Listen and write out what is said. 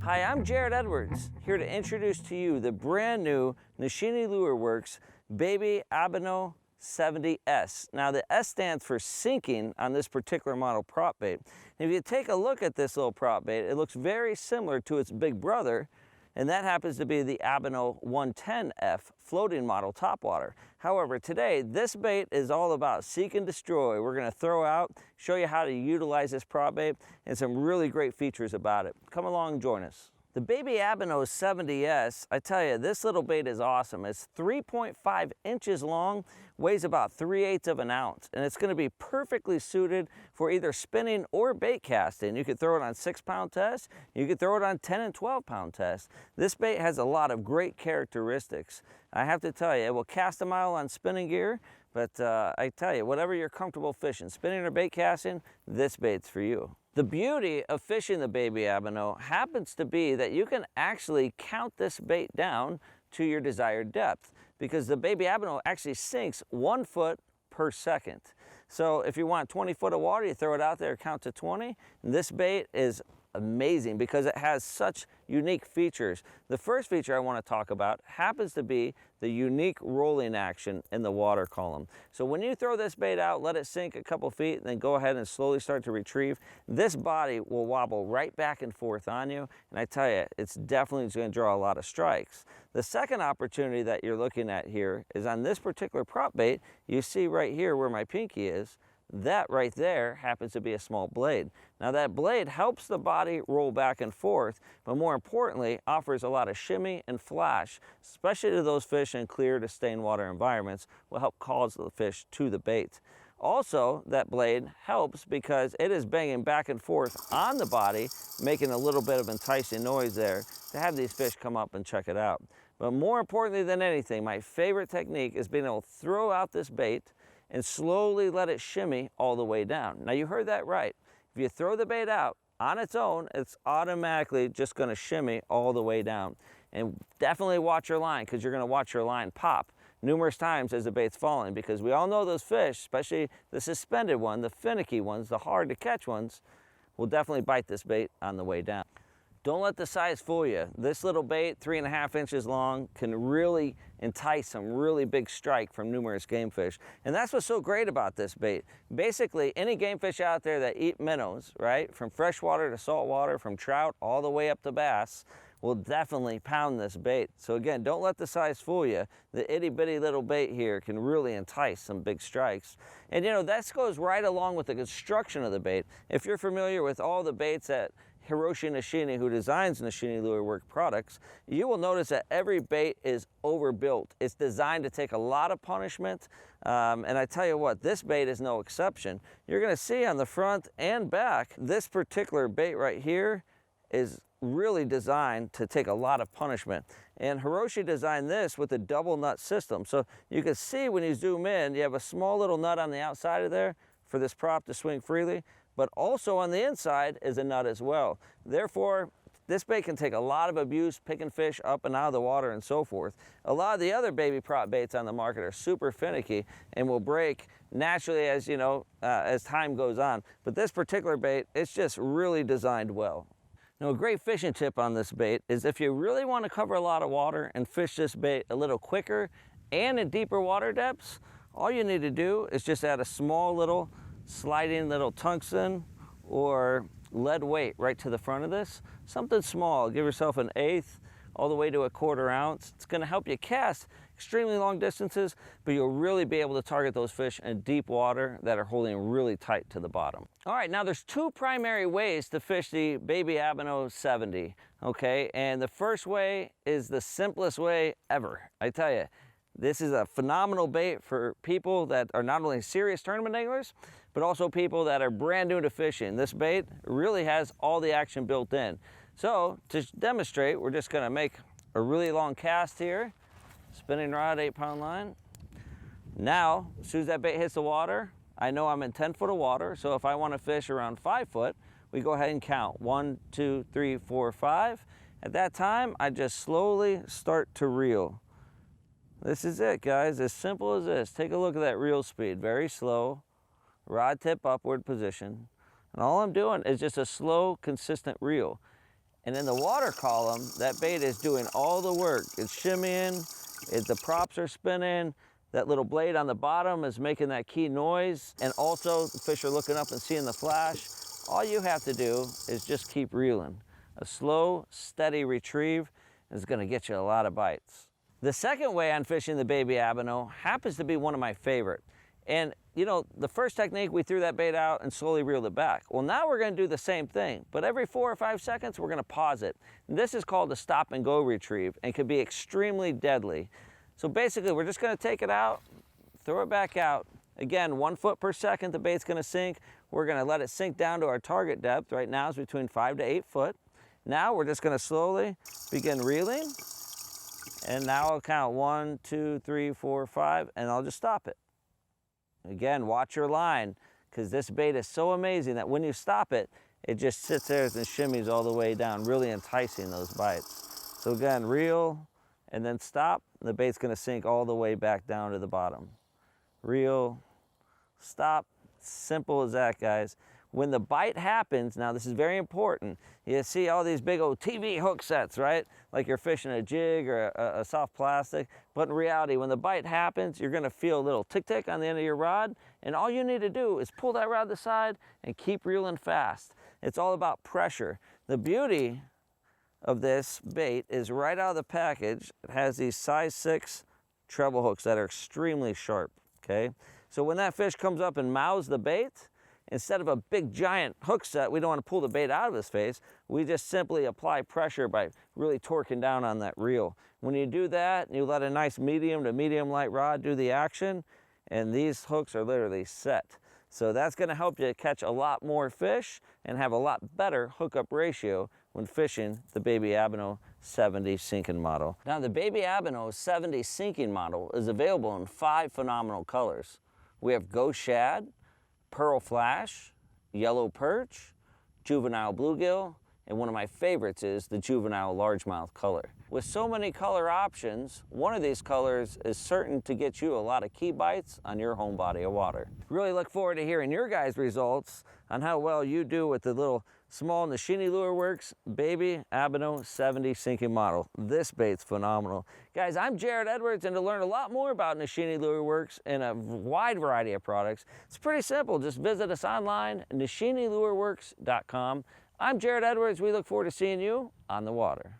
Hi, I'm Jarrett Edwards, here to introduce to you the brand new Nishine Lure Works Baby Abino 70S. Now the S stands for sinking on this particular model prop bait. And if you take a look at this little prop bait, it looks very similar to its big brother, and that happens to be the Abino 110F floating model topwater. However, today, this bait is all about seek and destroy. We're gonna throw out, show you how to utilize this prop bait, and some really great features about it. Come along and join us. The Baby Abino 70S, I tell you, this little bait is awesome. It's 3.5 inches long, weighs about 3/8 of an ounce, and it's gonna be perfectly suited for either spinning or bait casting. You could throw it on 6-pound tests, you could throw it on 10 and 12-pound tests. This bait has a lot of great characteristics. I have to tell you, it will cast a mile on spinning gear, but I tell you, whatever you're comfortable fishing, spinning or bait casting, this bait's for you. The beauty of fishing the Baby Abino happens to be that you can actually count this bait down to your desired depth, because the Baby Abino actually sinks 1 foot per second. So if you want 20 foot of water, you throw it out there, count to 20. This bait is amazing because it has such unique features. The first feature I want to talk about happens to be the unique rolling action in the water column. So when you throw this bait out, let it sink a couple feet, and then go ahead and slowly start to retrieve, this body will wobble right back and forth on you, and I tell you, it's definitely going to draw a lot of strikes. The second opportunity that you're looking at here is on this particular prop bait. You see right here where my pinky is, that right there happens to be a small blade. Now that blade helps the body roll back and forth, but more importantly, offers a lot of shimmy and flash, especially to those fish in clear to stained water environments, will help cause the fish to the bait. Also, that blade helps because it is banging back and forth on the body, making a little bit of enticing noise there to have these fish come up and check it out. But more importantly than anything, my favorite technique is being able to throw out this bait and slowly let it shimmy all the way down. Now you heard that right. If you throw the bait out on its own, it's automatically just gonna shimmy all the way down. And definitely watch your line, because you're gonna watch your line pop numerous times as the bait's falling, because we all know those fish, especially the suspended one, the finicky ones, the hard to catch ones, will definitely bite this bait on the way down. Don't let the size fool you. This little bait, 3.5 inches long, can really entice some really big strike from numerous game fish. And that's what's so great about this bait. Basically, any game fish out there that eat minnows, right, from freshwater to saltwater, from trout all the way up to bass, will definitely pound this bait. So again, don't let the size fool you. The itty bitty little bait here can really entice some big strikes. And you know, that goes right along with the construction of the bait. If you're familiar with all the baits at Nishine, who designs Nishine Lure Work products, you will notice that every bait is overbuilt. It's designed to take a lot of punishment, and I tell you what, this bait is no exception. You're gonna see on the front and back, this particular bait right here is really designed to take a lot of punishment. And Hiroshi designed this with a double nut system. So you can see when you zoom in, you have a small little nut on the outside of there for this prop to swing freely, but also on the inside is a nut as well. Therefore, this bait can take a lot of abuse, picking fish up and out of the water and so forth. A lot of the other baby prop baits on the market are super finicky and will break naturally as, you know, as time goes on. But this particular bait, it's just really designed well. Now, a great fishing tip on this bait is if you really want to cover a lot of water and fish this bait a little quicker and in deeper water depths, all you need to do is just add a small little sliding little tungsten or lead weight right to the front of this. Something small, give yourself an 1/8 all the way to a 1/4 ounce. It's gonna help you cast extremely long distances, but you'll really be able to target those fish in deep water that are holding really tight to the bottom. All right, now there's 2 primary ways to fish the Baby Abino 70, okay? And the first way is the simplest way ever. I tell you, this is a phenomenal bait for people that are not only serious tournament anglers, but also people that are brand new to fishing. This bait really has all the action built in. So to demonstrate, we're just gonna make a really long cast here, spinning rod, 8-pound line. Now, as soon as that bait hits the water, I know I'm in 10 foot of water, so if I wanna fish around 5 foot, we go ahead and count 1, 2, 3, 4, 5. At that time, I just slowly start to reel. This is it, guys, as simple as this. Take a look at that reel speed, very slow, rod tip upward position. And all I'm doing is just a slow, consistent reel. And in the water column, that bait is doing all the work. It's shimmying, the props are spinning, that little blade on the bottom is making that key noise, and also the fish are looking up and seeing the flash. All you have to do is just keep reeling. A slow, steady retrieve is gonna get you a lot of bites. The second way on fishing the baby Abino happens to be one of my favorite. And you know, the first technique, we threw that bait out and slowly reeled it back. Well, now we're gonna do the same thing, but every 4 or 5 seconds, we're gonna pause it. And this is called a stop and go retrieve and can be extremely deadly. So basically, we're just gonna take it out, throw it back out. Again, 1 foot per second, the bait's gonna sink. We're gonna let it sink down to our target depth. Right now is between 5 to 8 foot. Now we're just gonna slowly begin reeling. And now I'll count 1, 2, 3, 4, 5, and I'll just stop it. Again, watch your line, because this bait is so amazing that when you stop it, it just sits there and shimmies all the way down, really enticing those bites. So again, reel, and then stop. The bait's gonna sink all the way back down to the bottom. Reel, stop, simple as that, guys. When the bite happens, now this is very important, you see all these big old TV hook sets, right? Like you're fishing a jig or a soft plastic, but in reality, when the bite happens, you're gonna feel a little tick-tick on the end of your rod, and all you need to do is pull that rod to the side and keep reeling fast. It's all about pressure. The beauty of this bait is right out of the package, it has these size 6 treble hooks that are extremely sharp, okay? So when that fish comes up and mouths the bait, instead of a big giant hook set, we don't want to pull the bait out of his face. We just simply apply pressure by really torquing down on that reel. When you do that, you let a nice medium to medium light rod do the action, and these hooks are literally set. So that's going to help you catch a lot more fish and have a lot better hookup ratio when fishing the baby Abino 70 sinking model. Now the baby Abino 70 sinking model is available in 5 phenomenal colors. We have ghost shad, pearl flash, yellow perch, juvenile bluegill, and one of my favorites is the juvenile largemouth color. With so many color options, one of these colors is certain to get you a lot of key bites on your home body of water. Really look forward to hearing your guys' results on how well you do with the little small Nishine Lure Works baby Abino 70 sinking model. This bait's phenomenal. Guys, I'm Jarrett Edwards, and to learn a lot more about Nishine Lure Works and a wide variety of products, it's pretty simple. Just visit us online, nishinelureworks.com. I'm Jarrett Edwards. We look forward to seeing you on the water.